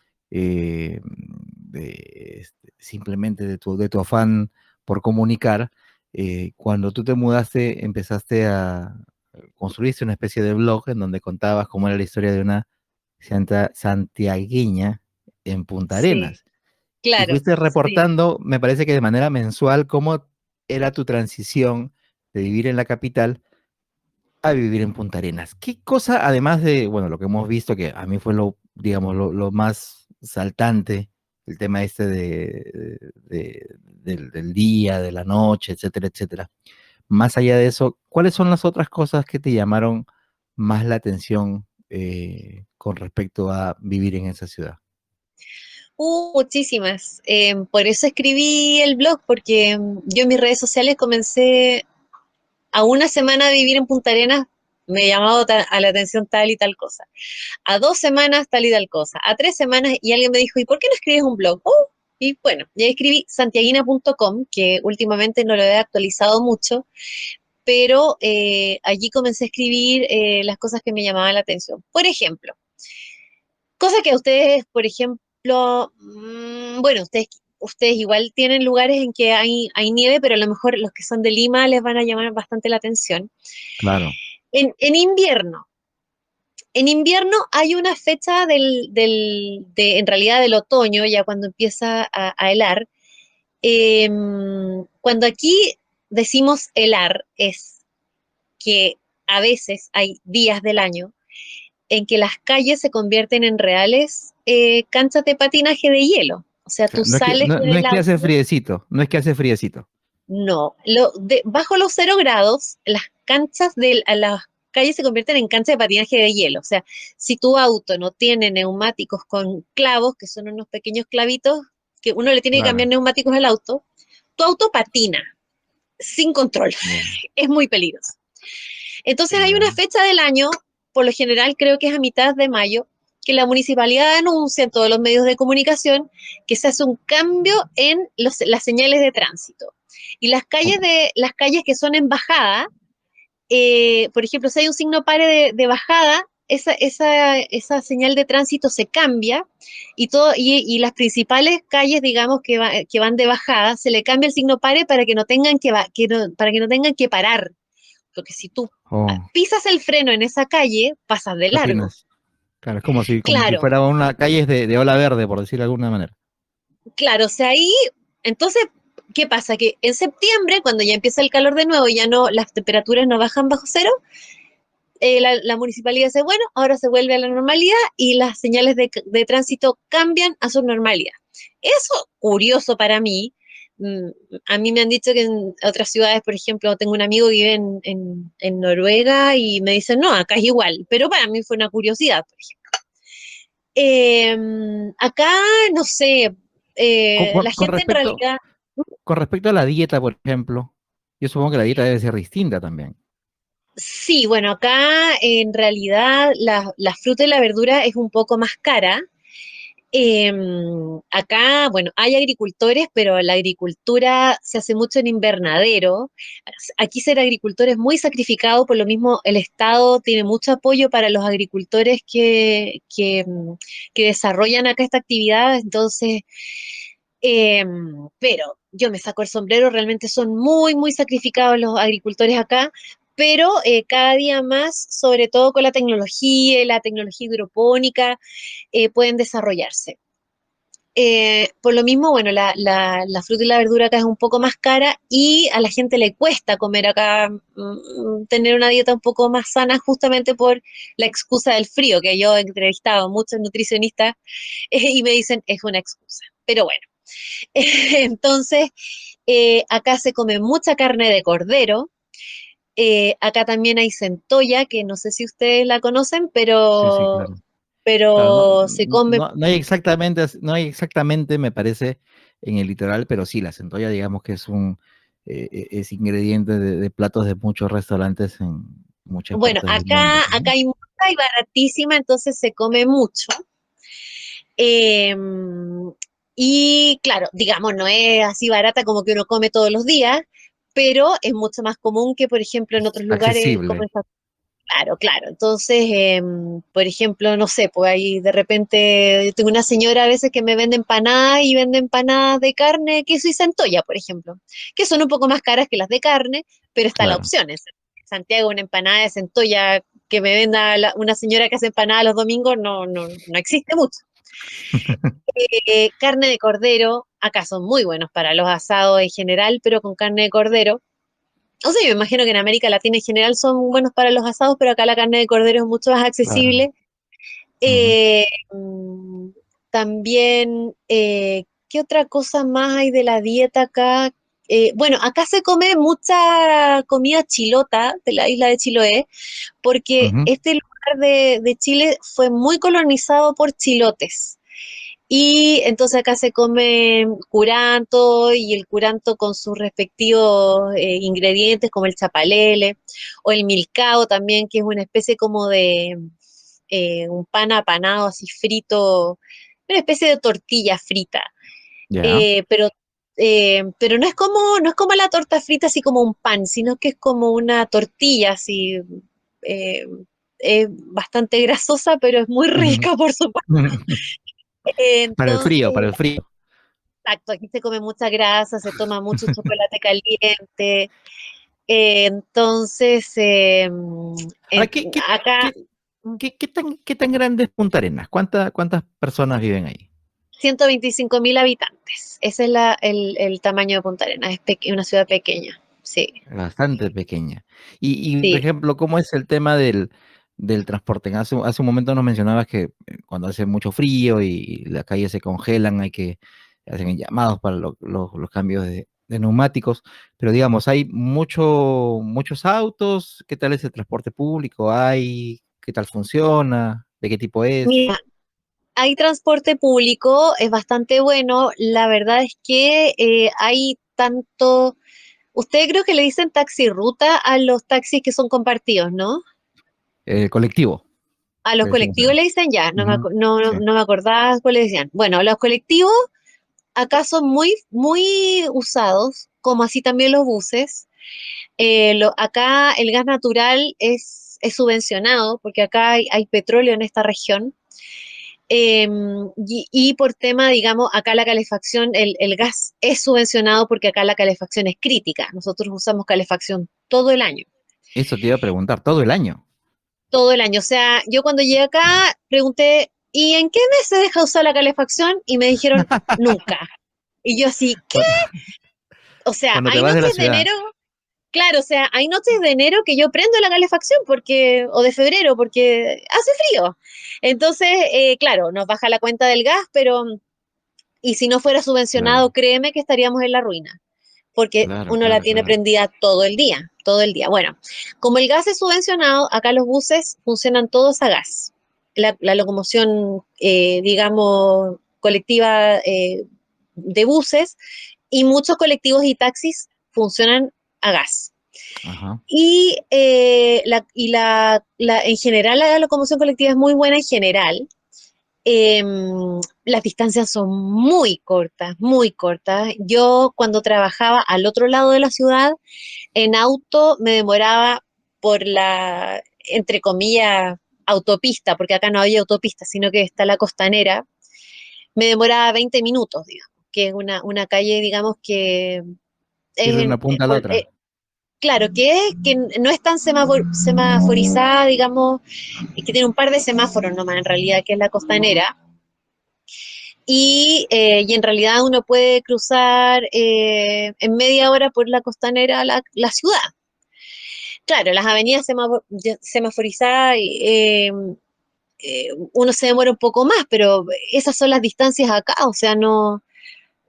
simplemente de tu afán por comunicar, cuando tú te mudaste, empezaste a construirse una especie de blog en donde contabas cómo era la historia de una santiagueña en Punta Sí, Arenas. Y claro, fuiste sí. reportando, me parece que de manera mensual, cómo era tu transición de vivir en la capital a vivir en Punta Arenas. ¿Qué cosa, además de, bueno, lo que hemos visto, que a mí fue lo, digamos, lo más saltante, el tema este del día, de la noche, etcétera, etcétera? Más allá de eso, ¿cuáles son las otras cosas que te llamaron más la atención con respecto a vivir en esa ciudad? Muchísimas. Por eso escribí el blog, porque yo en mis redes sociales comencé a una semana de vivir en Punta Arenas, me llamaba a la atención tal y tal cosa. A 2 semanas tal y tal cosa, a 3 semanas y alguien me dijo, ¿y por qué no escribes un blog? Y bueno, ya escribí santiaguina.com, que últimamente no lo he actualizado mucho, pero allí comencé a escribir las cosas que me llamaban la atención. Por ejemplo, cosas que a ustedes, por ejemplo, bueno, ustedes igual tienen lugares en que hay nieve, pero a lo mejor los que son de Lima les van a llamar bastante la atención. Claro, En invierno, en invierno hay una fecha en realidad del otoño, ya cuando empieza a helar. Eh, Cuando aquí decimos helar, es que a veces hay días del año en que las calles se convierten en reales canchas de patinaje de hielo. O sea, tú no es que, sales con no el es que hace auto. friecito, no es que hace friecito. No, bajo los 0 grados, las calles se convierten en canchas de patinaje de hielo. O sea, si tu auto no tiene neumáticos con clavos, que son unos pequeños clavitos, que uno le tiene que cambiar Claro. neumáticos al auto, tu auto patina sin control. Ya, Es muy peligroso. Entonces hay una ya. fecha del año, por lo general creo que es a mitad de mayo, que la municipalidad anuncia en todos los medios de comunicación que se hace un cambio en las señales de tránsito. Y las calles que son en bajada, por ejemplo, si hay un signo pare de bajada, esa señal de tránsito se cambia y las principales calles, digamos, que van de bajada, se le cambia el signo pare para que no tengan para que no tengan que parar, porque si tú Oh, pisas el freno en esa calle, pasas de largo. patinas. Claro, es como si Claro, fuera una calle de ola verde, por decirlo de alguna manera. claro, o sea, ahí, entonces, ¿qué pasa? Que en septiembre, cuando ya empieza el calor de nuevo, ya no, las temperaturas no bajan bajo cero, la municipalidad dice, bueno, ahora se vuelve a la normalidad y las señales de tránsito cambian a su normalidad. Eso, curioso para mí, mm, a mí me han dicho que en otras ciudades, por ejemplo, tengo un amigo que vive en Noruega y me dicen, no, acá es igual, pero para mí fue una curiosidad, por ejemplo. Acá, no sé, la Con gente en respecto, realidad, con respecto a la dieta, por ejemplo, yo supongo que la dieta debe ser distinta también. sí, bueno, acá en realidad la fruta y la verdura es un poco más cara. Acá, bueno, hay agricultores, pero la agricultura se hace mucho en invernadero. Aquí ser agricultor es muy sacrificado, por lo mismo el Estado tiene mucho apoyo para los agricultores que desarrollan acá esta actividad. Entonces, Pero yo me saco el sombrero, realmente son muy, muy sacrificados los agricultores acá, pero cada día más, sobre todo con la tecnología hidropónica, pueden desarrollarse. Por lo mismo, bueno, la fruta y la verdura acá es un poco más cara y a la gente le cuesta comer acá, tener una dieta un poco más sana justamente por la excusa del frío, que yo he entrevistado a muchos nutricionistas y me dicen es una excusa. Pero bueno, entonces acá se come mucha carne de cordero. Acá también hay centolla, que no sé si ustedes la conocen, Sí, sí, claro. Claro, pero se come. no hay exactamente, no hay exactamente, me parece, en el litoral, pero sí, la centolla, digamos que es es ingrediente de platos de muchos restaurantes en muchas Bueno, partes del mundo, acá ¿no? hay mucha y baratísima, entonces se come mucho. Eh, y claro, digamos, no es así barata como que uno come todos los días, pero es mucho más común que, por ejemplo, en Es otros lugares accesible, comen. Claro, claro. Entonces, por ejemplo, no sé, pues ahí de repente yo tengo una señora a veces que me vende empanadas y vende empanadas de carne, queso y centolla, por ejemplo, que son un poco más caras que las de carne, pero está la claro. opción. En Santiago, una empanada de centolla que me venda una señora que hace empanadas los domingos no existe mucho. Carne de cordero, acá son muy buenos para los asados en general, pero con carne de cordero. O sea, yo me imagino que en América Latina en general son buenos para los asados, pero acá la carne de cordero es mucho más Claro. accesible. Ujú, Eh, También, ¿qué otra cosa más hay de la dieta acá? Bueno, acá se come mucha comida chilota de la isla de Chiloé, porque ujú. este lugar de Chile fue muy colonizado por chilotes. Y entonces acá se come curanto y el curanto con sus respectivos ingredientes como el chapalele o el milcao también, que es una especie como de un pan apanado así frito, una especie de tortilla frita. Ya. Pero no es como la torta frita así como un pan, sino que es como una tortilla así, eh, es bastante grasosa, pero es muy Ujú. rica, por supuesto. Para el frío, Entonces, para el frío. exacto, aquí se come mucha grasa, se toma mucho chocolate caliente. Entonces, Ahora, acá qué, qué tan grande es Punta Arenas? ¿Cuántas personas viven ahí? 125.000 habitantes. Ese es el tamaño de Punta Arenas. Es una ciudad pequeña. Sí, Bastante pequeña. Por sí. ejemplo, ¿cómo es el tema del transporte? Hace un momento nos mencionabas que cuando hace mucho frío y las calles se congelan, hacen llamados para los cambios de neumáticos, pero digamos, hay muchos autos. ¿Qué tal es el transporte público? ¿Qué tal funciona? ¿De qué tipo es? Mira, hay transporte público, es bastante bueno. La verdad es que hay tanto. Ustedes creo que le dicen taxi ruta a los taxis que son compartidos, ¿no? Colectivo, A los le decimos colectivos acá. le dicen ya, Ujú, sí, no me acordaba cuál le decían. Bueno, los colectivos acá son muy, muy usados, como así también los buses. Acá el gas natural es subvencionado, porque acá hay petróleo en esta región. Eh, y por tema, digamos, acá la calefacción, el gas es subvencionado porque acá la calefacción es crítica. Nosotros usamos calefacción todo el año, eso te iba a preguntar, todo el año. todo el año. O sea, yo cuando llegué acá pregunté, ¿y en qué mes se deja usar la calefacción? Y me dijeron, nunca. Y yo así, ¿qué? Cuando, O sea, cuando te hay vas de la noches de ciudad. enero. Claro, o sea, hay noches de enero que yo prendo la calefacción o de febrero porque hace frío. Entonces, claro, nos baja la cuenta del gas, y si no fuera Claro, subvencionado, créeme que estaríamos en la ruina, porque claro, uno la claro, tiene claro. prendida todo el día, todo el día. Bueno, como el gas es subvencionado, acá los buses funcionan todos a gas. La locomoción, digamos, colectiva de buses y muchos colectivos y taxis funcionan a gas. Ajá. En general la locomoción colectiva es muy buena en general. Eh, las distancias son muy cortas, muy cortas. Yo cuando trabajaba al otro lado de la ciudad, en auto me demoraba por entre comillas, autopista, porque acá no hay autopista, sino que está la costanera, me demoraba 20 minutos, digamos, que es una calle, digamos, que Ir es de una punta a la otra. claro, que no es tan semaforizada, digamos, y que tiene un par de semáforos nomás en realidad, que es la costanera. Y en realidad uno puede cruzar en media hora por la costanera la ciudad. Claro, las avenidas semaforizadas, uno se demora un poco más, pero esas son las distancias acá, o sea, no,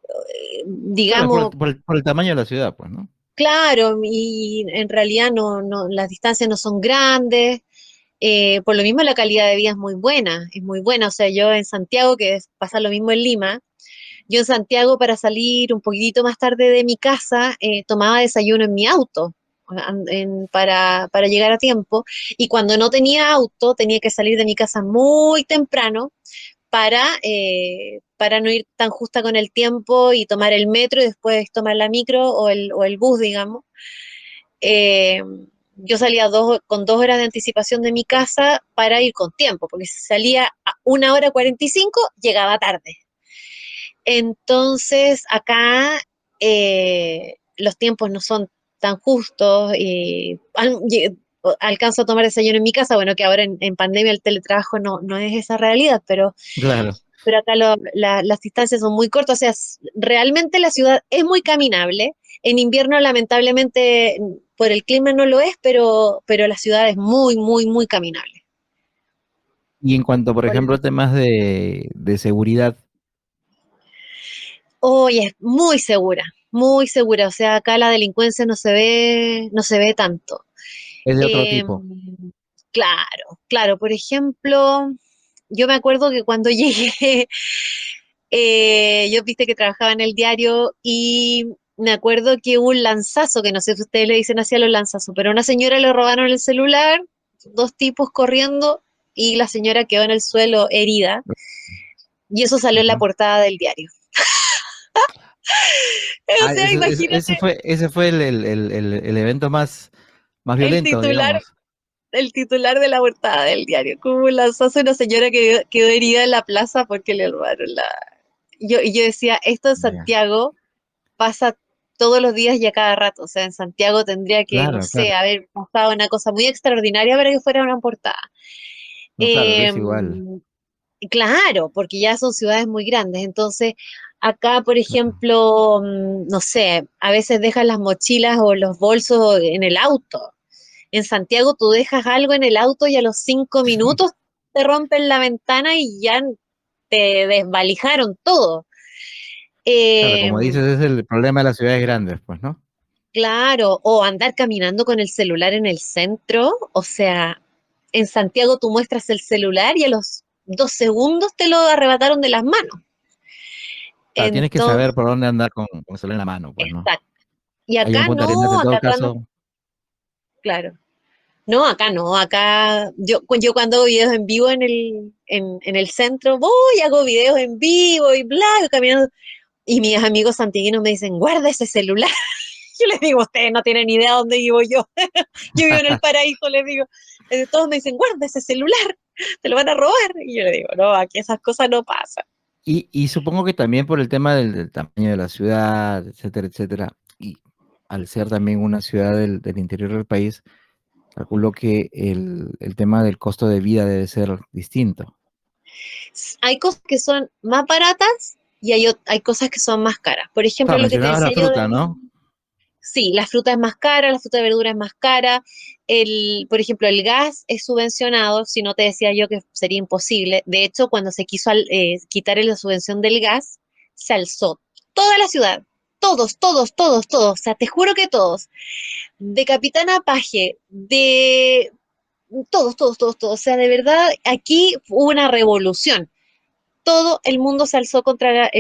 Claro, es digamos, por el tamaño de la ciudad, pues, ¿no? claro, y en realidad las distancias no son grandes. Por lo mismo la calidad de vida es muy buena. O sea, yo en Santiago, pasa lo mismo en Lima, yo en Santiago para salir un poquitito más tarde de mi casa, tomaba desayuno en mi auto para llegar a tiempo. Y cuando no tenía auto, tenía que salir de mi casa muy temprano para no ir tan justa con el tiempo y tomar el metro y después tomar la micro o el bus, digamos. Eh, yo salía con 2 horas de anticipación de mi casa para ir con tiempo, porque si salía a 1 hora 45, llegaba tarde. Entonces, acá los tiempos no son tan justos. Alcanzo a tomar desayuno en mi casa, bueno, que ahora en pandemia el teletrabajo no es esa realidad, Claro. pero acá las distancias son muy cortas, o sea, realmente la ciudad es muy caminable. En invierno, lamentablemente, por el clima no lo es, pero la ciudad es muy, muy, muy caminable. Y en cuanto, por Por ejemplo, eso, a temas de seguridad, hoy es muy segura, muy segura. O sea, acá la delincuencia no se ve tanto. es de otro Eh, tipo. claro, claro. Por ejemplo, yo me acuerdo que cuando llegué, yo viste que trabajaba en el diario y me acuerdo que hubo un lanzazo, que no sé si ustedes le dicen así a los lanzazos, pero a una señora le robaron el celular, 2 tipos corriendo y la señora quedó en el suelo herida y eso salió en la Ujú. portada del diario. O Ah, sea, ese imagínate fue el evento más el violento, titular, digamos. el titular de la portada del diario, como un lanzazo a una señora que quedó herida en la plaza porque le robaron la... Y yo decía, esto en Ya. Santiago pasa todos los días y a cada rato. O sea, en Santiago tendría que, no Claro, claro. sé, haber pasado una cosa muy extraordinaria para que fuera una portada. No, claro, que Eh, es igual. claro, porque ya son ciudades muy grandes. Entonces, acá, por Claro. ejemplo, no sé, a veces dejan las mochilas o los bolsos en el auto. En Santiago tú dejas algo en el auto y a los 5 minutos te rompen la ventana y ya te desvalijaron todo. Claro, Eh, como dices, es el problema de las ciudades grandes, pues, ¿no? Claro, o andar caminando con el celular en el centro, o sea, en Santiago tú muestras el celular y a los 2 segundos te lo arrebataron de las manos. Claro, tienes que saber Entonces, por dónde andar con el celular en la mano, pues, ¿no? exacto. Y Hay un acá puntaritas no, en todo acá cuando, caso. claro, no, acá no, acá yo cuando hago videos en vivo en el centro, voy, hago videos en vivo y bla, caminando, y mis amigos santiaguinos me dicen, guarda ese celular. Yo les digo, ustedes no tienen idea dónde vivo yo. Yo vivo en el paraíso, les digo. Todos me dicen, guarda ese celular, te lo van a robar. Y yo le digo, no, aquí esas cosas no pasan. Y supongo que también por el tema del tamaño de la ciudad, etcétera, etcétera. Y al ser también una ciudad del interior del país, calculo que el tema del costo de vida debe ser distinto. Hay cosas que son más baratas y hay cosas que son más caras. Por ejemplo, Claro, lo que te mencionabas la decía yo fruta, ¿no? sí, la fruta es más cara, la fruta de verdura es más cara. Por ejemplo, el gas es subvencionado, si no te decía yo que sería imposible. De hecho, cuando se quiso quitar la subvención del gas, se alzó toda la ciudad. Todos, todos, todos, todos. O sea, te juro que todos. De Capitán a Paje, de todos, todos, todos, todos. O sea, de verdad, aquí hubo una revolución. Todo el mundo se alzó contra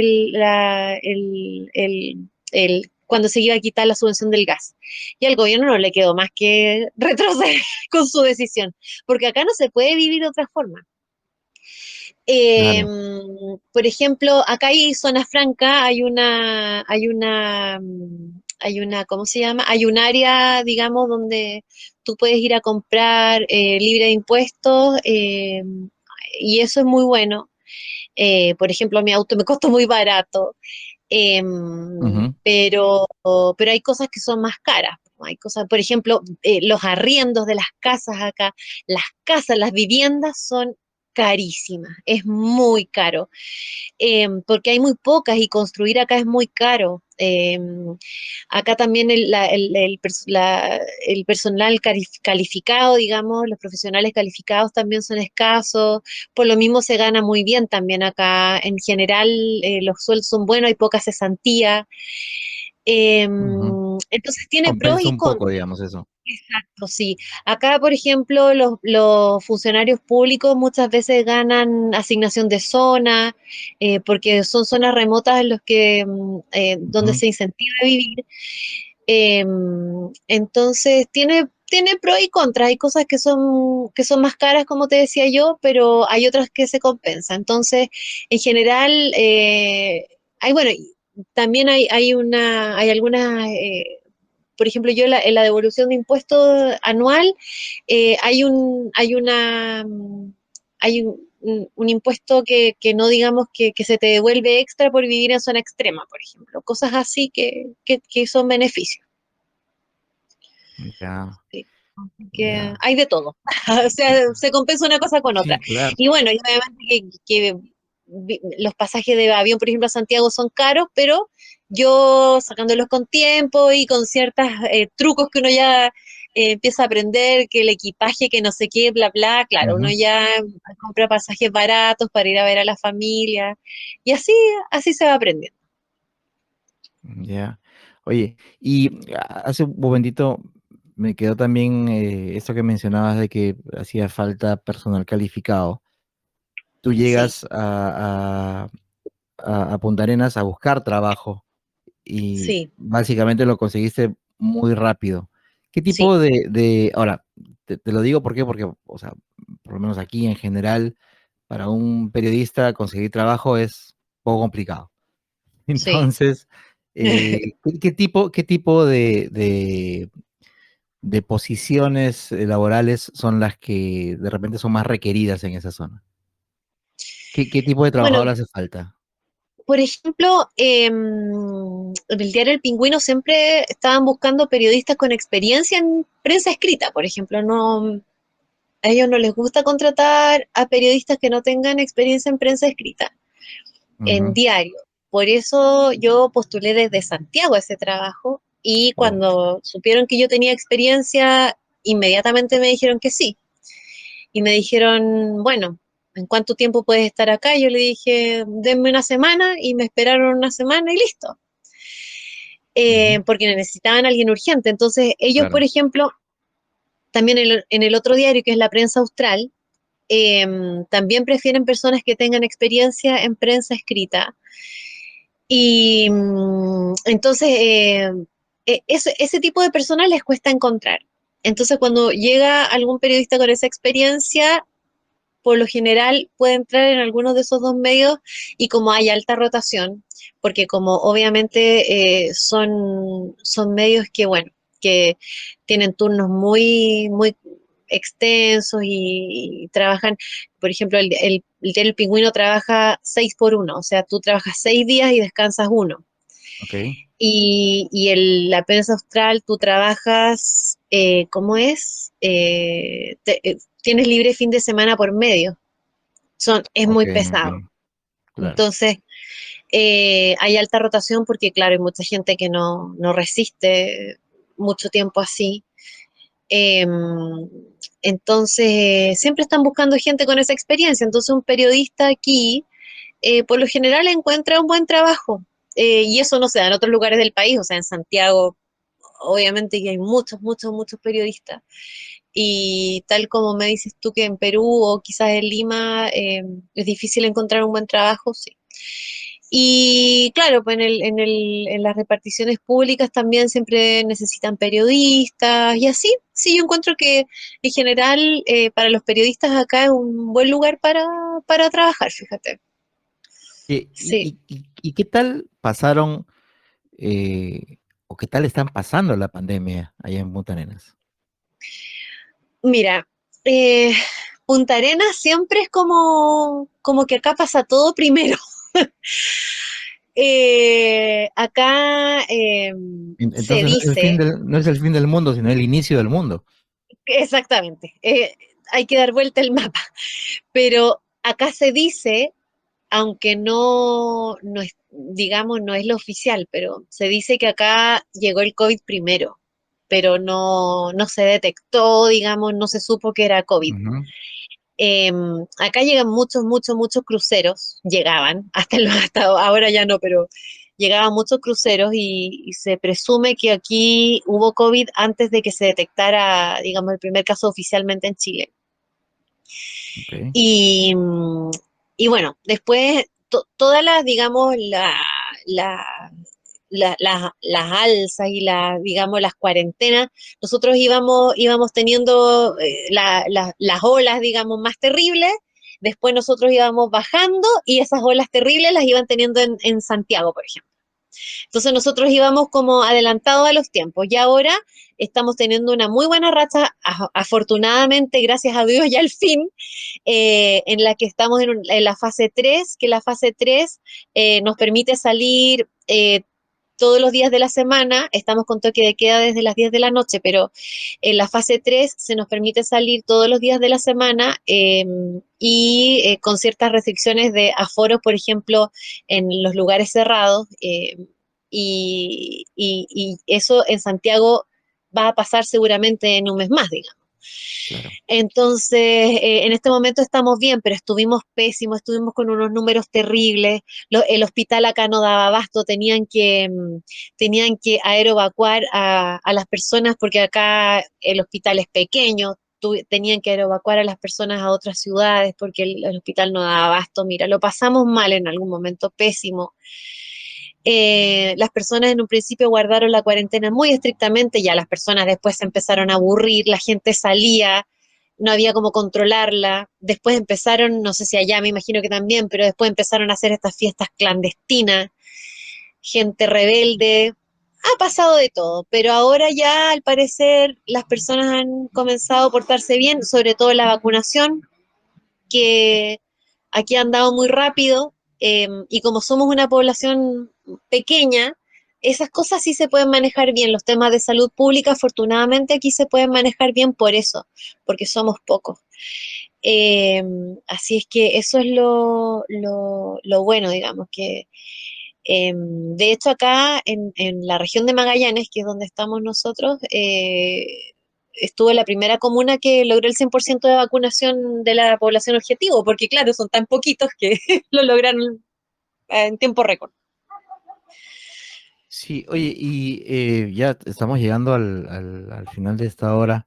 cuando se iba a quitar la subvención del gas. Y al gobierno no le quedó más que retroceder con su decisión, porque acá no se puede vivir de otra forma. Eh, Claro. por ejemplo, acá hay zona franca, hay una, ¿cómo se llama? Hay un área, digamos, donde tú puedes ir a comprar libre de impuestos, y eso es muy bueno. Por ejemplo, mi auto me costó muy barato. em, Ujú, pero, pero hay cosas que son más caras. Hay cosas, por ejemplo, los arriendos de las casas acá, las casas, las viviendas son carísimas, es muy caro, porque hay muy pocas y construir acá es muy caro. Acá también el personal calificado, digamos, los profesionales calificados también son escasos, por lo mismo se gana muy bien también acá. En general, los sueldos son buenos, hay poca cesantía. ujú. Entonces tiene pros Compensa y un contras. poco, digamos, eso. Exacto, sí. Acá, por ejemplo, los funcionarios públicos muchas veces ganan asignación de zona, porque son zonas remotas en los que, donde Ujú. se incentiva a vivir. Entonces, tiene pros y contras. Hay cosas que son más caras, como te decía yo, pero hay otras que se compensan. Entonces, en general, bueno, y también hay algunas, por ejemplo, yo en la devolución de impuestos anual, hay una, hay un impuesto que no digamos que se te devuelve extra por vivir en zona extrema, por ejemplo. Cosas así que son beneficios. Ya, Sí. Que ya. hay de todo. O sea, se compensa una cosa con otra. Sí, claro. Y bueno, y obviamente los pasajes de avión, por ejemplo, a Santiago son caros, pero yo sacándolos con tiempo y con ciertos trucos que uno ya empieza a aprender, que el equipaje, que no sé qué, bla, bla, claro, uno Ujú. ya compra pasajes baratos para ir a ver a la familia y así se va aprendiendo. Ya. Oye, y hace un momentito me quedó también esto que mencionabas de que hacía falta personal calificado. Tú Sí, llegas a Punta Arenas a buscar trabajo y sí, básicamente lo conseguiste muy rápido. ¿Qué sí, tipo ahora, te lo digo porque, o sea, por lo menos aquí en general, para un periodista conseguir trabajo es poco complicado. sí. Entonces, ¿qué tipo de posiciones laborales son las que de repente son más requeridas en esa zona? ¿Qué tipo de Bueno, trabajador hace falta? por ejemplo, en el diario El Pingüino siempre estaban buscando periodistas con experiencia en prensa escrita, por ejemplo. No, a ellos no les gusta contratar a periodistas que no tengan experiencia en prensa escrita, en Ujú. diario. Por eso yo postulé desde Santiago a ese trabajo y Oh, cuando supieron que yo tenía experiencia, inmediatamente me dijeron que sí. Y me dijeron, bueno, ¿en cuánto tiempo puedes estar acá? Yo le dije, denme una semana y me esperaron una semana y listo. ujú, Porque necesitaban a alguien urgente. Entonces, ellos, por claro. ejemplo, también en el otro diario, que es la prensa austral, también prefieren personas que tengan experiencia en prensa escrita. Y entonces, ese tipo de personas les cuesta encontrar. Entonces, cuando llega algún periodista con esa experiencia, por lo general puede entrar en algunos de esos dos medios y como hay alta rotación, porque como obviamente son medios que, bueno, que tienen turnos muy extensos y trabajan, por ejemplo, el Diario El Pingüino trabaja 6 por 1, o sea, tú trabajas 6 días y descansas uno. Ok, La prensa austral, tú trabajas, ¿cómo es? Tienes libre fin de semana por medio. Es ok, muy pesado. ok, claro. Entonces, hay alta rotación porque, claro, hay mucha gente que no resiste mucho tiempo así. Eh, entonces, siempre están buscando gente con esa experiencia. Entonces, un periodista aquí, por lo general, encuentra un buen trabajo. Y eso no se da en otros lugares del país, o sea, en Santiago, obviamente que hay muchos periodistas. Y tal como me dices tú que en Perú o quizás en Lima es difícil encontrar un buen trabajo, sí. Y claro, pues en las reparticiones públicas también siempre necesitan periodistas y así. Sí, yo encuentro que en general para los periodistas acá es un buen lugar para trabajar, fíjate. Sí. ¿Y qué tal pasaron o qué tal están pasando la pandemia allá en Punta Arenas? Mira, eh, Punta Arenas siempre es como que acá pasa todo primero. Acá se Entonces dice, no es el fin del mundo, sino el inicio del mundo. exactamente, hay que dar vuelta el mapa, pero acá se dice, aunque no es, digamos, no es lo oficial, pero se dice que acá llegó el COVID primero, pero no se detectó, digamos, no se supo que era COVID. Ujú. Acá llegan muchos cruceros, llegaban, hasta ahora ya no, pero llegaban muchos cruceros y se presume que aquí hubo COVID antes de que se detectara, digamos, el primer caso oficialmente en Chile. Ok. Y, y bueno, después todas las, digamos, la, las alzas y digamos, las cuarentenas, nosotros íbamos teniendo las olas, digamos, más terribles, después nosotros íbamos bajando y esas olas terribles las iban teniendo en Santiago, por ejemplo. Entonces nosotros íbamos como adelantados a los tiempos y ahora estamos teniendo una muy buena racha, afortunadamente, gracias a Dios, ya al fin, en la que estamos en la fase 3, que la fase 3 nos permite salir todos los días de la semana, estamos con toque de queda desde las 10 de la noche, pero en la fase 3 se nos permite salir todos los días de la semana con ciertas restricciones de aforos, por ejemplo, en los lugares cerrados. Y eso en Santiago va a pasar seguramente en un mes más, digamos. Claro. Entonces, en este momento estamos bien, pero estuvimos pésimos, estuvimos con unos números terribles. El hospital acá no daba abasto, tenían que aerovacuar a las personas porque acá el hospital es pequeño. Tenían que aerovacuar a las personas a otras ciudades porque el hospital no daba abasto. Mira, lo pasamos mal en algún momento, pésimo. Las personas en un principio guardaron la cuarentena muy estrictamente, ya las personas después se empezaron a aburrir, la gente salía, no había cómo controlarla, después empezaron, no sé si allá me imagino que también, pero después empezaron a hacer estas fiestas clandestinas, gente rebelde, ha pasado de todo, pero ahora ya al parecer las personas han comenzado a portarse bien, sobre todo la vacunación, que aquí han dado muy rápido y como somos una población pequeña, esas cosas sí se pueden manejar bien. Los temas de salud pública, afortunadamente, aquí se pueden manejar bien por eso, porque somos pocos. Eh, Así es que eso es lo bueno, digamos, que de hecho acá en la región de Magallanes, que es donde estamos nosotros, estuvo la primera comuna que logró el 100% de vacunación de la población objetivo, porque claro, son tan poquitos que lo lograron en tiempo récord. Sí, oye, y ya estamos llegando al final de esta hora.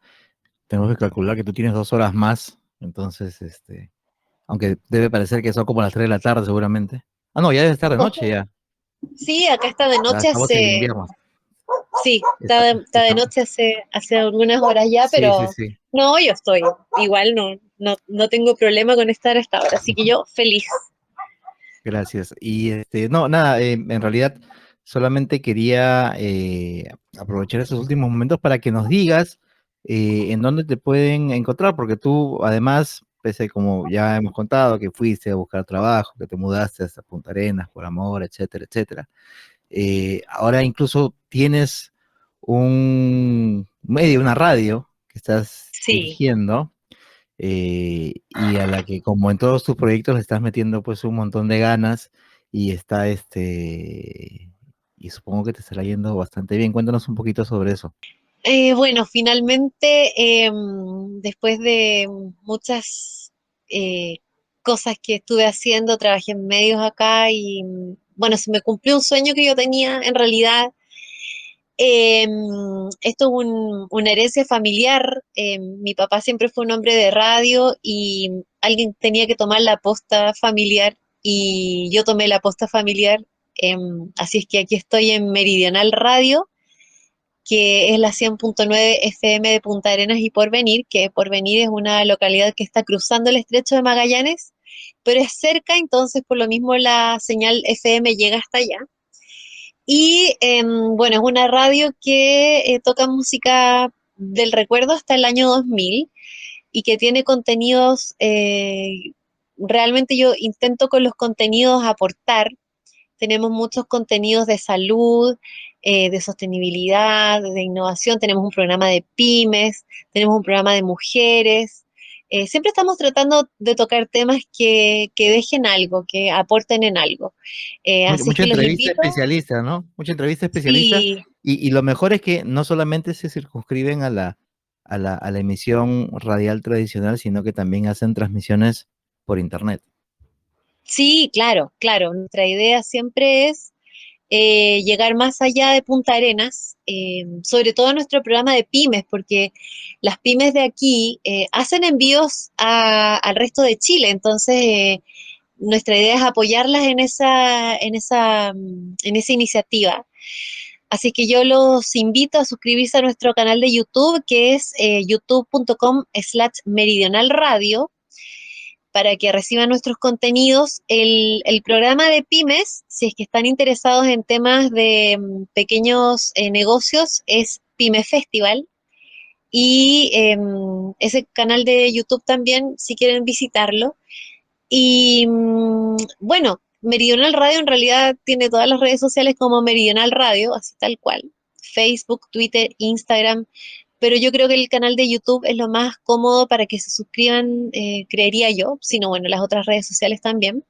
Tenemos que calcular que tú tienes 2 horas más. Entonces, aunque debe parecer que son como las 3 de la tarde seguramente. Ah, no, ya debe estar de noche ya. Sí, acá está de Ya noche estamos en hace, invierno. sí, Está- está de está- noche hace algunas horas ya, sí, sí, pero sí. no, yo estoy igual, no tengo problema con estar a esta hora, así que yo feliz. Gracias. Y no, nada, en realidad solamente quería aprovechar estos últimos momentos para que nos digas en dónde te pueden encontrar, porque tú además, pese como ya hemos contado, que fuiste a buscar trabajo, que te mudaste hasta Punta Arenas por amor, etcétera, etcétera. Ahora incluso tienes un medio, una radio que estás Sí. dirigiendo y a la que como en todos tus proyectos le estás metiendo pues un montón de ganas y está y supongo que te estará yendo bastante bien. Cuéntanos un poquito sobre eso. Bueno, finalmente, después de muchas eh, cosas que estuve haciendo, trabajé en medios acá y bueno, se me cumplió un sueño que yo tenía en realidad. Esto es una herencia familiar. Mi papá siempre fue un hombre de radio y alguien tenía que tomar la posta familiar y yo tomé la posta familiar. Así es que aquí estoy en Meridional Radio, que es la 100.9 FM de Punta Arenas y Porvenir, que Porvenir es una localidad que está cruzando el estrecho de Magallanes, pero es cerca, entonces por lo mismo la señal FM llega hasta allá. Y bueno, es una radio que toca música del recuerdo hasta el año 2000 y que tiene contenidos, realmente yo intento con los contenidos aportar, tenemos muchos contenidos de salud, de sostenibilidad, de innovación, tenemos un programa de pymes, tenemos un programa de mujeres. Siempre estamos tratando de tocar temas que dejen algo, que aporten en algo. Así es Mucha que los entrevista invito. especialista, ¿no? Mucha entrevista especialista. Sí, Y lo mejor es que no solamente se circunscriben a la emisión radial tradicional, sino que también hacen transmisiones por internet. sí, claro, claro. Nuestra idea siempre es llegar más allá de Punta Arenas, sobre todo en nuestro programa de pymes, porque las pymes de aquí hacen envíos al resto de Chile, entonces nuestra idea es apoyarlas en esa iniciativa. Así que yo los invito a suscribirse a nuestro canal de YouTube, que es youtube.com/meridionalradio, para que reciban nuestros contenidos. El programa de pymes, si es que están interesados en temas de pequeños negocios, es Pyme Festival. Y ese canal de YouTube también, si quieren visitarlo. Y bueno, Meridional Radio en realidad tiene todas las redes sociales como Meridional Radio, así tal cual. Facebook, Twitter, Instagram, pero yo creo que el canal de YouTube es lo más cómodo para que se suscriban, creería yo, sino bueno, las otras redes sociales también.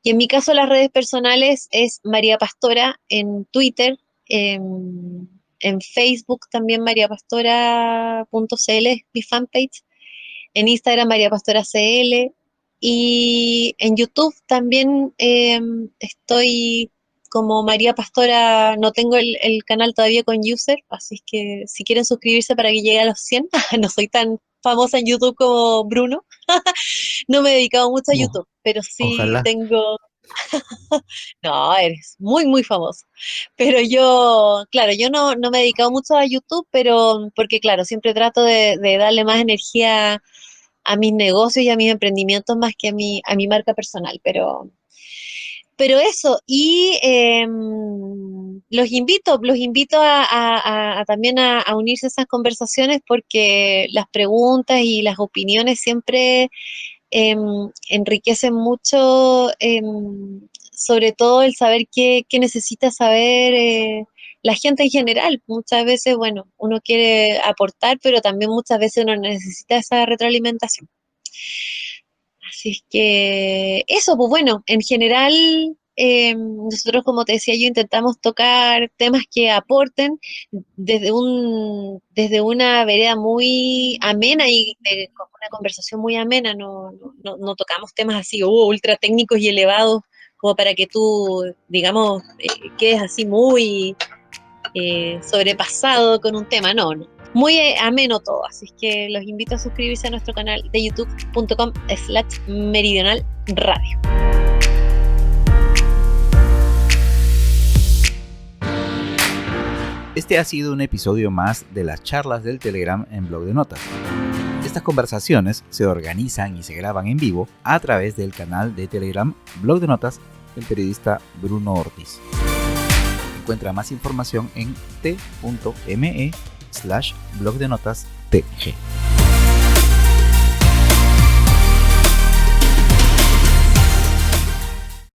Y en mi caso las redes personales es María Pastora en Twitter, en Facebook también mariapastora.cl es mi fanpage, en Instagram María Pastora CL y en YouTube también estoy como María Pastora, no tengo el canal todavía con user, así es que si quieren suscribirse para que llegue a los 100, no soy tan famosa en YouTube como Bruno, no me he dedicado mucho a Oh, YouTube, pero sí ojalá. tengo, no, eres muy, muy famoso. Pero yo, claro, yo no me he dedicado mucho a YouTube, pero porque, claro, siempre trato de darle más energía a mis negocios y a mis emprendimientos más que a mi marca personal. Pero eso, y los invito también a unirse a esas conversaciones porque las preguntas y las opiniones siempre enriquecen mucho, sobre todo el saber qué necesita saber la gente en general. Muchas veces, bueno, uno quiere aportar, pero también muchas veces uno necesita esa retroalimentación. Así es que eso, pues bueno, en general nosotros, como te decía yo, intentamos tocar temas que aporten desde una vereda muy amena y con una conversación muy amena, no tocamos temas así, ultra técnicos y elevados, como para que tú, digamos, quedes así muy sobrepasado con un tema, no. Muy ameno todo, así es que los invito a suscribirse a nuestro canal de youtube.com/meridionalradio. Este ha sido un episodio más de las charlas del Telegram en Blog de Notas. Estas conversaciones se organizan y se graban en vivo a través del canal de Telegram Blog de Notas del periodista Bruno Ortiz. Encuentra más información en t.me/blogdenotas.tg.